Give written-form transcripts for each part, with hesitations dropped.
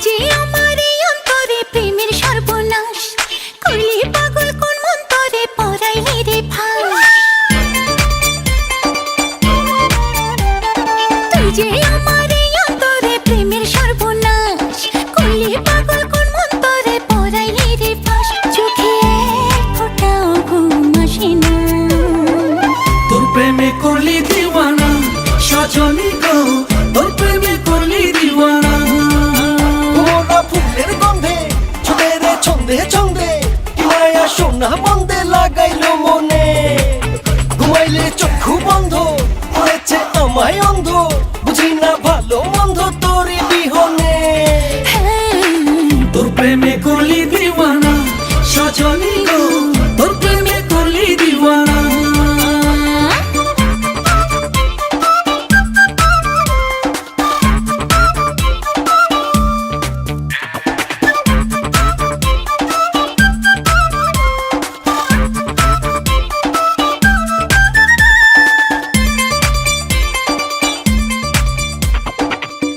যে আমার এই অন্তরে প্রেমের সর্বনাশ, করলি পাগল কোন মন্তরে পরাইলি রে ফাঁস। তুই যে আমার এই অন্তরে প্রেমের সর্বনাশ, করলি পাগল কোন মন্তরে পরাইলি রে ফাঁস। চোখে এক ফোঁটাও ঘুম আসে না, তোর প্রেমে করলি দিওয়ানা সজনী গো, তোর প্রেমে করলি দিওয়ানা। মোরা ফুলের গন্ধে ছুটে রে ছন্দে ছন্দে, মায়া সোনা বন্ধে লাগাইলো মনে। ঘুমাইলে চক্ষু বন্ধ করেছে আমায় অন্ধ, বুঝি না ভালো মন্দ তোরই বিহনে। তোর প্রেমে করলি দিওয়ানা সজনী গো, তোর প্রেমে করলি দিওয়ানা।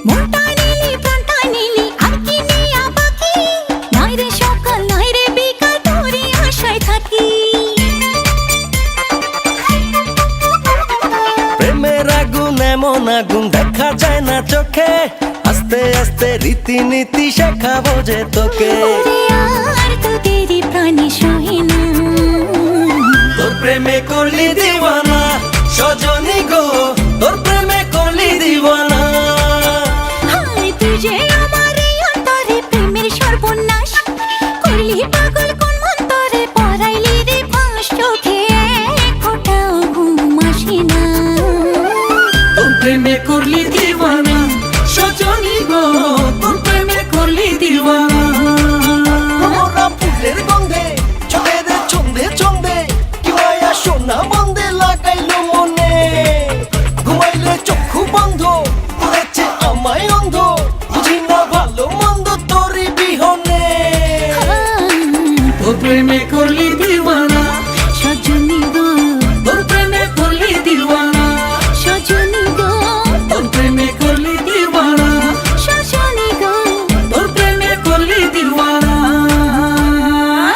মনটা নিলি প্রাণটা নিলি আর কি নেয়া বাকি, নাই রে সকাল নাই রে বিকাল তোরই আশায় থাকি। প্রেমের আগুন এমন আগুন দেখা যায় না চোখে, আস্তে আস্তে রীতিনীতি শেখাবো যে তোকে। ওরে আর তোদেরই প্রাণে সহে না, তোর প্রেমে করলি দিওয়ানা সজনী গো, তোর প্রেমে করলি দিওয়ানা। হায় তুই যে আমার এই অন্তরে প্রেমের সর্বনাশ, করলি পাগল কোন মন্তরে পরাইলি রে ফাঁস। চোখে এক ফোঁটাও ঘুম আসে না, তোর প্রেমে করলি দিওয়ানা সজনী গো, তোর প্রেমে করলি দিওয়ানা।